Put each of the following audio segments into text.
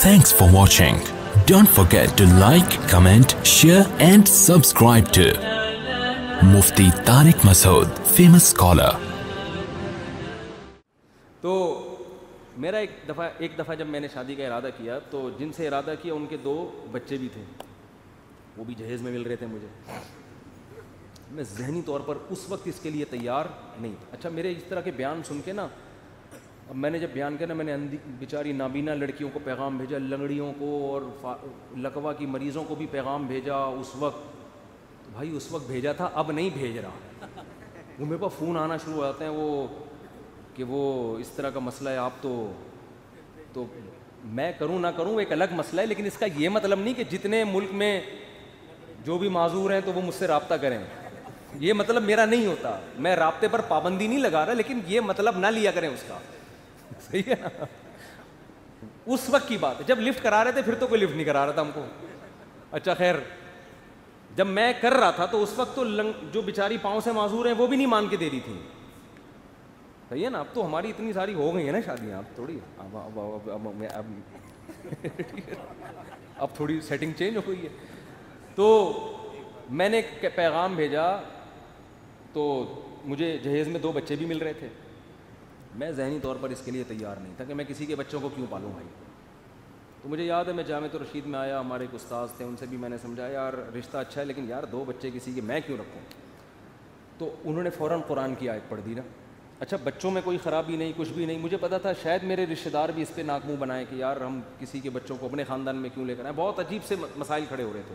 Thanks for watching. Don't forget to like, comment, share and subscribe to Mufti Tariq Masood, famous scholar. تو میرا ایک دفعہ جب میں نے شادی کا ارادہ کیا تو جن سے ارادہ کیا ان کے 2 بچے بھی تھے, وہ بھی جہیز میں مل رہے تھے مجھے. میں ذہنی طور پر اس وقت اس کے لیے تیار نہیں تھا. اچھا, میرے اس طرح کے بیان سن کے نا, اب میں نے جب بیان کیا نا, میں نے بیچاری نابینا لڑکیوں کو پیغام بھیجا, لنگڑیوں کو اور لکوا کی مریضوں کو بھی پیغام بھیجا اس وقت. تو بھائی اس وقت بھیجا تھا, اب نہیں بھیج رہا. وہ میرے پاس فون آنا شروع ہو جاتے ہیں وہ کہ وہ اس طرح کا مسئلہ ہے, آپ تو میں کروں نہ کروں ایک الگ مسئلہ ہے, لیکن اس کا یہ مطلب نہیں کہ جتنے ملک میں جو بھی معذور ہیں تو وہ مجھ سے رابطہ کریں. یہ مطلب میرا نہیں ہوتا. میں رابطے پر پابندی نہیں لگا رہا, لیکن یہ مطلب نہ لیا کریں اس کا. صحیح ہے نا. اس وقت کی بات ہے جب لفٹ کرا رہے تھے, پھر تو کوئی لفٹ نہیں کرا رہا تھا ہم کو. اچھا خیر, جب میں کر رہا تھا تو اس وقت تو جو بیچاری پاؤں سے معذور ہیں وہ بھی نہیں مان کے دے رہی تھی. صحیح ہے نا. اب تو ہماری اتنی ساری ہو گئی ہیں نا شادیاں, اب تھوڑی اب تھوڑی سیٹنگ چینج ہو گئی ہے. تو میں نے پیغام بھیجا تو مجھے جہیز میں 2 بچے بھی مل رہے تھے. میں ذہنی طور پر اس کے لیے تیار نہیں تھا کہ میں کسی کے بچوں کو کیوں پالوں بھائی. تو مجھے یاد ہے میں جامعۃ الرشید میں آیا, ہمارے ایک استاذ تھے, ان سے بھی میں نے سمجھایا یار رشتہ اچھا ہے لیکن یار 2 بچے کسی کے میں کیوں رکھوں. تو انہوں نے فوراً قرآن کی آیت پڑھ دی نا. اچھا, بچوں میں کوئی خرابی نہیں, کچھ بھی نہیں. مجھے پتا تھا شاید میرے رشتہ دار بھی اس پہ ناک منہ بنائیں کہ یار ہم کسی کے بچوں کو اپنے خاندان میں کیوں لے کر آئیں. بہت عجیب سے مسائل کھڑے ہو رہے تھے.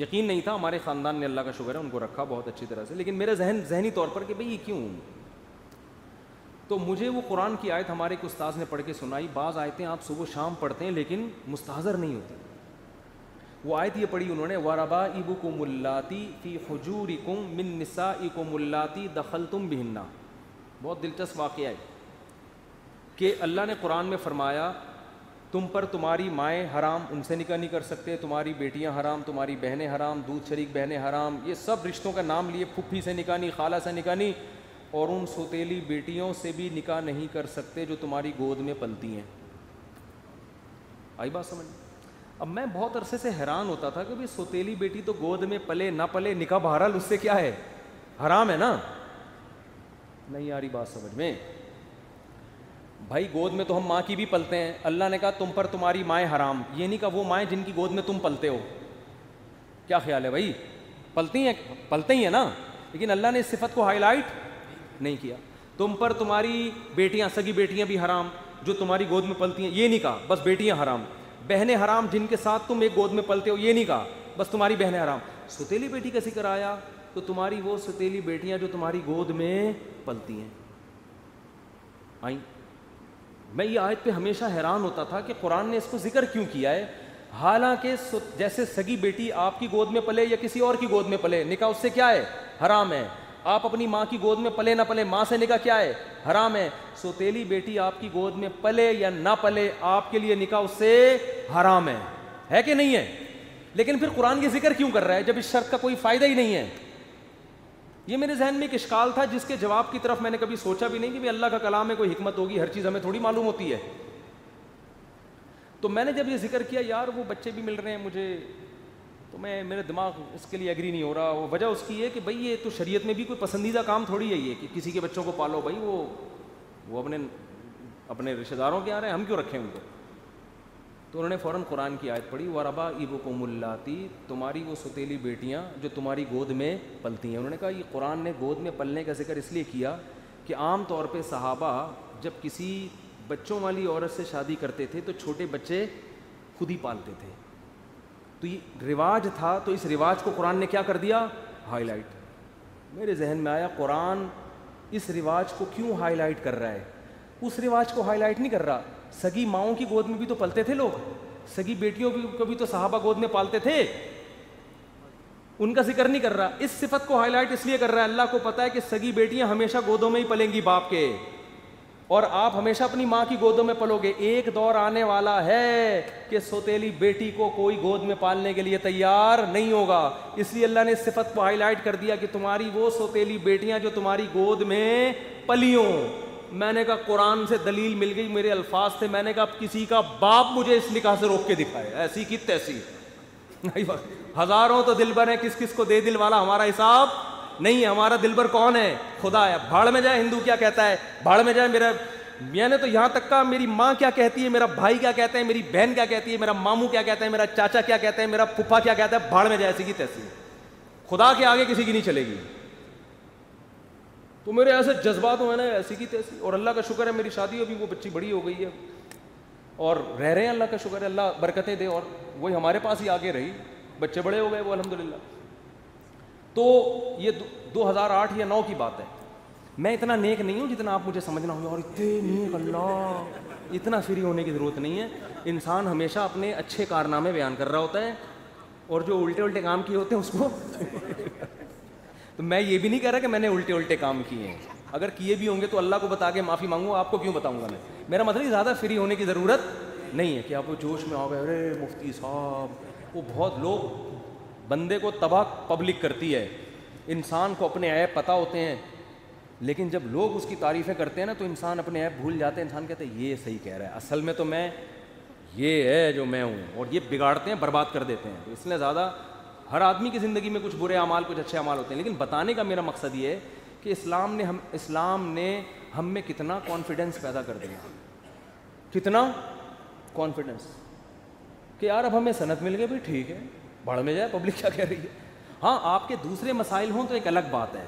یقین نہیں تھا. ہمارے خاندان نے اللہ کا شکر ہے ان کو رکھا بہت اچھی طرح سے, لیکن میرے ذہنی طور پر کہ بھئی یہ کیوں. تو مجھے وہ قرآن کی آیت ہمارے ایک استاذ نے پڑھ کے سنائی. بعض آیتیں آپ صبح شام پڑھتے ہیں لیکن مستحضر نہیں ہوتی. وہ آیت یہ پڑھی انہوں نے, وَرَبَائِبُكُمُ اللَّاتِي فِي حُجُورِكُم مِّن نِّسَائِكُمُ اللَّاتِي دَخَلْتُم بِهِنَّ. بہت دلچسپ واقعہ ہے کہ اللہ نے قرآن میں فرمایا تم پر تمہاری مائیں حرام, ان سے نکاح نہیں کر سکتے, تمہاری بیٹیاں حرام, تمہاری بہنیں حرام, دودھ شریک بہنیں حرام. یہ سب رشتوں کا نام لیے. پھپھی سے نکاح نہیں, خالہ سے نکاح نہیں, اور ان سوتیلی بیٹیوں سے بھی نکاح نہیں کر سکتے جو تمہاری گود میں پلتی ہیں. آئی بات سمجھ؟ اب میں بہت عرصے سے حیران ہوتا تھا کہ بھئی سوتیلی بیٹی تو گود میں پلے نہ پلے, نکاح بہرحال اس سے کیا ہے, حرام ہے نا. نہیں آ رہی بات سمجھ میں بھائی. گود میں تو ہم ماں کی بھی پلتے ہیں. اللہ نے کہا تم پر تمہاری مائیں حرام, یہ نہیں کہا وہ مائیں جن کی گود میں تم پلتے ہو. کیا خیال ہے بھائی, پلتے ہی ہیں نا, لیکن اللہ نے اس صفت کو ہائی لائٹ نہیں کیا. تم پر تمہاری بیٹیاں, سگی بیٹیاں بھی حرام جو تمہاری گود میں پلتی ہیں, یہ نہیں کہا بس بیٹیاں حرام. بہنیں حرام جن کے ساتھ تم ایک گود میں پلتے ہو, یہ نہیں کہا بس تمہاری بہنیں حرام. ستیلی بیٹی کا ذکر آیا تو تمہاری وہ ستیلی بیٹیاں جو تمہاری گود میں پلتی ہیں آئیں. میں یہ آیت پہ ہمیشہ حیران ہوتا تھا کہ قرآن نے اس کو ذکر کیوں کیا ہے, حالانکہ جیسے سگی بیٹی آپ کی گود میں پلے یا کسی اور کی گود میں پلے, نکاح اس سے کیا ہے, حرام ہے. آپ اپنی ماں کی گود میں پلے نہ پلے, ماں سے نکاح کیا ہے, حرام ہے. سوتیلی بیٹی آپ کی گود میں پلے یا نہ پلے, آپ کے لیے نکاح اس سے حرام ہے کہ نہیں ہے. لیکن پھر قرآن یہ ذکر کیوں کر رہا ہے جب اس شرط کا کوئی فائدہ ہی نہیں ہے. یہ میرے ذہن میں ایک اشکال تھا جس کے جواب کی طرف میں نے کبھی سوچا بھی نہیں کہ اللہ کا کلام میں کوئی حکمت ہوگی, ہر چیز ہمیں تھوڑی معلوم ہوتی ہے. تو میں نے جب یہ ذکر کیا یار وہ بچے بھی مل رہے ہیں مجھے, تو میرے دماغ اس کے لیے ایگری نہیں ہو رہا. وہ وجہ اس کی ہے کہ بھئی یہ تو شریعت میں بھی کوئی پسندیدہ کام تھوڑی ہے یہ کہ کسی کے بچوں کو پالو. بھائی وہ اپنے رشتہ داروں کے آ رہے ہیں, ہم کیوں رکھیں ان کو. تو انہوں نے فوراً قرآن کی آیت پڑھی, وَرَبَائِبُكُمُ اللَّاتِي, تمہاری وہ ستیلی بیٹیاں جو تمہاری گود میں پلتی ہیں. انہوں نے کہا یہ قرآن نے گود میں پلنے کا ذکر اس لیے کیا کہ عام طور پہ صحابہ جب کسی بچوں والی عورت سے شادی کرتے تھے تو چھوٹے بچے خود ہی پالتے تھے. تو یہ رواج تھا, تو اس رواج کو قرآن نے کیا کر دیا, ہائی لائٹ. میرے ذہن میں آیا قرآن اس رواج کو کیوں ہائی لائٹ کر رہا ہے. اس رواج کو ہائی لائٹ نہیں کر رہا, سگی ماؤں کی گود میں بھی تو پلتے تھے لوگ, سگی بیٹیوں کو بھی تو صحابہ گود میں پالتے تھے, ان کا ذکر نہیں کر رہا. اس صفت کو ہائی لائٹ اس لیے کر رہا ہے, اللہ کو پتا ہے کہ سگی بیٹیاں ہمیشہ گودوں میں ہی پلیں گی باپ کے, اور آپ ہمیشہ اپنی ماں کی گودوں میں پلو گے. ایک دور آنے والا ہے کہ سوتیلی بیٹی کو کوئی گود میں پالنے کے لیے تیار نہیں ہوگا. اس لیے اللہ نے اس صفت کو ہائی لائٹ کر دیا کہ تمہاری وہ سوتیلی بیٹیاں جو تمہاری گود میں پلی ہوں, میں نے کہا قرآن سے دلیل مل گئی, میرے الفاظ تھے, میں نے کہا کسی کا باپ مجھے اس نکاح سے روک کے دکھائے, ایسی کی تیسی. ہزاروں تو دلبر ہیں, کس کس کو دے دل والا ہمارا حساب نہیں ہے. ہمارا دلبر کون ہے؟ خدا ہے. بھاڑ میں جائے ہندو کیا کہتا ہے, بھاڑ میں جائے میرا, میں نے تو یہاں تک کہا میری ماں کیا کہتی ہے, میرا بھائی کیا کہتا ہے, میری بہن کیا کہتی ہے, میرا ماموں کیا کہتا ہے, میرا چاچا کیا کہتا ہے, میرا پھپھا کیا کہتا ہے, بھاڑ میں جائے ایسی کی تیسی. خدا کے آگے کسی کی نہیں چلے گی. تو میرے ایسے جذبات ہوئے نا ایسی کی تیسی. اور اللہ کا شکر ہے میری شادی ابھی وہ بچی بڑی ہو گئی ہے اور رہ رہے ہیں, اللہ کا شکر ہے, اللہ برکتیں دے. اور وہی ہمارے پاس ہی آگے رہی, بچے بڑے ہو گئے وہ الحمدللہ. تو یہ 2008 یا 2009 کی بات ہے. میں اتنا نیک نہیں ہوں جتنا آپ مجھے سمجھنا ہوگا, اور اتنے نیک, اللہ اتنا فری ہونے کی ضرورت نہیں ہے. انسان ہمیشہ اپنے اچھے کارنامے بیان کر رہا ہوتا ہے اور جو الٹے الٹے کام کیے ہوتے ہیں اس کو تو میں یہ بھی نہیں کہہ رہا کہ میں نے الٹے الٹے کام کیے ہیں, اگر کیے بھی ہوں گے تو اللہ کو بتا کے معافی مانگوں, آپ کو کیوں بتاؤں گا میں. میرا مطلب زیادہ فری ہونے کی ضرورت نہیں ہے کہ آپ وہ جوش میں آ گئے, ارے مفتی صاحب. وہ بہت لوگ, بندے کو تباہ پبلک کرتی ہے. انسان کو اپنے عیب پتہ ہوتے ہیں, لیکن جب لوگ اس کی تعریفیں کرتے ہیں نا تو انسان اپنے عیب بھول جاتے ہیں. انسان کہتے ہیں یہ صحیح کہہ رہا ہے, اصل میں تو میں یہ ہے جو میں ہوں, اور یہ بگاڑتے ہیں, برباد کر دیتے ہیں. تو اس لیے زیادہ, ہر آدمی کی زندگی میں کچھ برے اعمال کچھ اچھے اعمال ہوتے ہیں, لیکن بتانے کا میرا مقصد یہ ہے کہ اسلام نے ہم میں کتنا کانفیڈنس پیدا کر دیا, کتنا کانفیڈنس کہ یار اب ہمیں سند مل گئی, بھائی ٹھیک ہے, بڑھ میں جائے, پبلک کیا کہہ رہی ہے. ہاں آپ کے دوسرے مسائل ہوں تو ایک الگ بات ہے.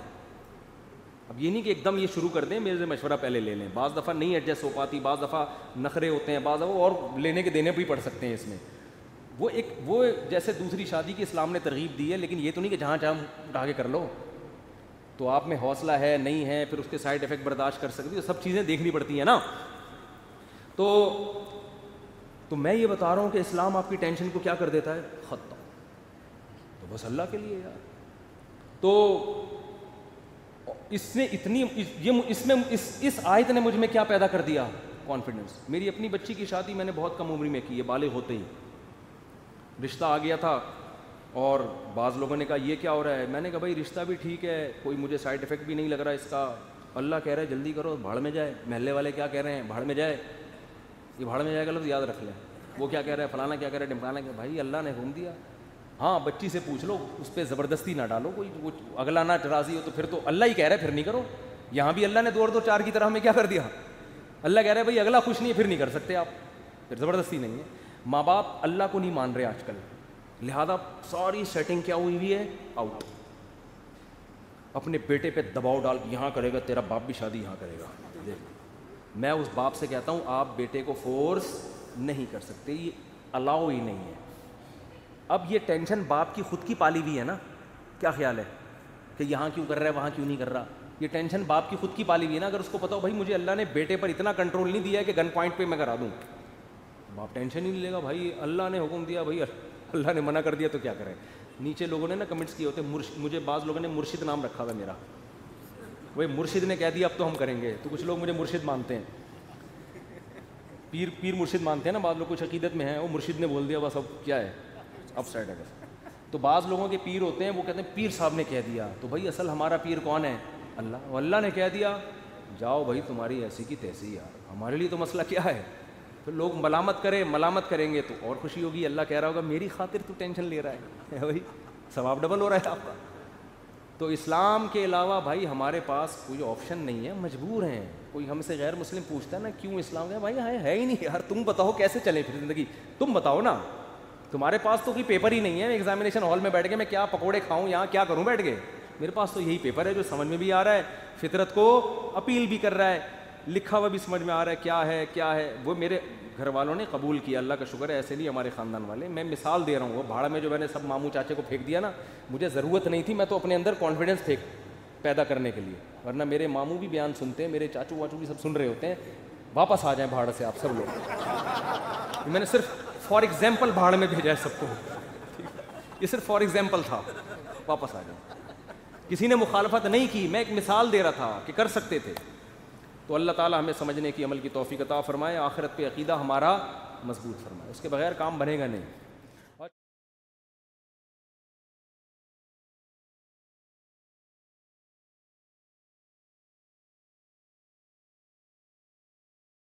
اب یہ نہیں کہ ایک دم یہ شروع کر دیں, میرے سے مشورہ پہلے لے لیں. بعض دفعہ نہیں ایڈجسٹ ہو پاتی, بعض دفعہ نخرے ہوتے ہیں, بعض دفعہ اور لینے کے دینے بھی پڑ سکتے ہیں اس میں. وہ جیسے دوسری شادی کی اسلام نے ترغیب دی ہے, لیکن یہ تو نہیں کہ جہاں چاہے اٹھا کے کر لو. تو آپ میں حوصلہ ہے نہیں ہے, پھر اس کے سائڈ افیکٹ برداشت کر سکتی, تو سب چیزیں دیکھنی پڑتی ہیں نا. تو میں یہ بتا رہا ہوں کہ اسلام آپ کی ٹینشن کو کیا کر دیتا ہے, ختم. تو بس اللہ کے لیے یار. تو اس نے اتنی اس آیت نے مجھ میں کیا پیدا کر دیا, کانفیڈنس. میری اپنی بچی کی شادی میں نے بہت کم عمری میں کی ہے, بالغ ہوتے ہی رشتہ آ گیا تھا. اور بعض لوگوں نے کہا یہ کیا ہو رہا ہے, میں نے کہا بھائی رشتہ بھی ٹھیک ہے, کوئی مجھے سائڈ افیکٹ بھی نہیں لگ رہا اس کا, اللہ کہہ رہا ہے جلدی کرو, بھاڑ میں جائے. محلے والے کیا کہہ رہے ہیں, بھاڑ میں جائے, یہ بھاڑ میں جائے گا تو یاد رکھ لیں. وہ کیا کہہ رہا ہے, فلانا کیا کہہ رہا ہے, ڈمکانا کیا, بھائی اللہ نے حکم دیا. ہاں بچی سے پوچھ لو, اس پہ زبردستی نہ ڈالو, کوئی اگلا نہ راضی ہو تو پھر تو اللہ ہی کہہ رہا ہے پھر نہیں کرو. یہاں بھی اللہ نے 2 اور 2 4 کی طرح ہمیں کیا کر دیا, اللہ کہہ رہا ہے بھائی اگلا خوش نہیں ہے پھر نہیں کر سکتے آپ, پھر زبردستی نہیں ہے. ماں باپ اللہ کو نہیں مان رہے آج کل, لہذا ساری سیٹنگ کیا ہوئی ہے, آؤٹ. اپنے بیٹے پہ دباؤ ڈال کے یہاں کرے گا, تیرا باپ بھی شادی یہاں کرے گا. میں اس باپ سے کہتا ہوں آپ بیٹے کو فورس نہیں کر سکتے, یہ الاؤ ہی نہیں ہے. اب یہ ٹینشن باپ کی خود کی پالی ہوئی ہے نا, کیا خیال ہے کہ یہاں کیوں کر رہا ہے وہاں کیوں نہیں کر رہا, یہ ٹینشن باپ کی خود کی پالی ہوئی ہے نا. اگر اس کو پتا ہو بھائی مجھے اللہ نے بیٹے پر اتنا کنٹرول نہیں دیا ہے کہ گن پوائنٹ پہ میں کرا دوں, باپ ٹینشن ہی نہیں لے گا. بھائی اللہ نے حکم دیا, بھائی اللہ نے منع کر دیا تو کیا کریں. نیچے لوگوں نے نا کمنٹس کیے ہوتے ہیں, مجھے بعض لوگوں نے مرشد نام رکھا ہوا میرا, وہی مرشد نے کہہ دیا اب تو ہم کریں گے. تو کچھ لوگ مجھے مرشد مانتے ہیں, پیر مرشد مانتے ہیں نا بعض لوگ, کچھ عقیدت میں ہیں, وہ مرشد نے بول دیا بس اب کیا ہے, اپ سائڈ ہے بس. تو بعض لوگوں کے پیر ہوتے ہیں وہ کہتے ہیں پیر صاحب نے کہہ دیا, تو بھائی اصل ہمارا پیر کون ہے, اللہ. اللہ نے کہہ دیا جاؤ بھائی تمہاری ایسی کی تیسی, یار ہمارے لیے تو مسئلہ کیا ہے. پھر لوگ ملامت کریں گے تو اور خوشی ہوگی. اللہ کہہ رہا ہوگا میری خاطر تو ٹینشن لے رہا ہے بھائی, ثواب ڈبل ہو رہا ہے آپ کا. تو اسلام کے علاوہ بھائی ہمارے پاس کوئی آپشن نہیں ہے, مجبور ہیں. کوئی ہم سے غیر مسلم پوچھتا ہے نا کیوں اسلام ہے, بھائی ہے ہی نہیں یار, تم بتاؤ کیسے چلے پھر زندگی, تم بتاؤ نا. تمہارے پاس تو کوئی پیپر ہی نہیں ہے, ایگزامینیشن ہال میں بیٹھ کے میں کیا پکوڑے کھاؤں, یہاں کیا کروں بیٹھ کے. میرے پاس تو یہی پیپر ہے جو سمجھ میں بھی آ رہا ہے, فطرت کو اپیل بھی کر رہا ہے, لکھا ہوا بھی سمجھ میں آ رہا ہے کیا ہے. وہ میرے گھر والوں نے قبول کیا, اللہ کا شکر ہے. ایسے نہیں ہمارے خاندان والے, میں مثال دے رہا ہوں. وہ بھاڑ میں جو میں نے سب ماموں چاچے کو پھینک دیا نا, مجھے ضرورت نہیں تھی, میں تو اپنے اندر کانفیڈنس پیدا کرنے کے لیے. ورنہ میرے ماموں بھی بیان سنتے ہیں, میرے چاچو واچو بھی سب سن رہے ہوتے ہیں. واپس آ جائیں بھاڑ سے آپ سب لوگ. میں نے صرف فار ایگزامپل بھاڑ میں بھیجا ہے سب کو, یہ صرف فار ایگزامپل تھا, واپس آ جائیں. کسی نے مخالفت نہیں کی, میں ایک مثال دے رہا تھا کہ کر سکتے تھے. تو اللہ تعالیٰ ہمیں سمجھنے کی عمل کی توفیق عطا فرمائے, آخرت پہ عقیدہ ہمارا مضبوط فرمائے. اس کے بغیر کام بنے گا نہیں.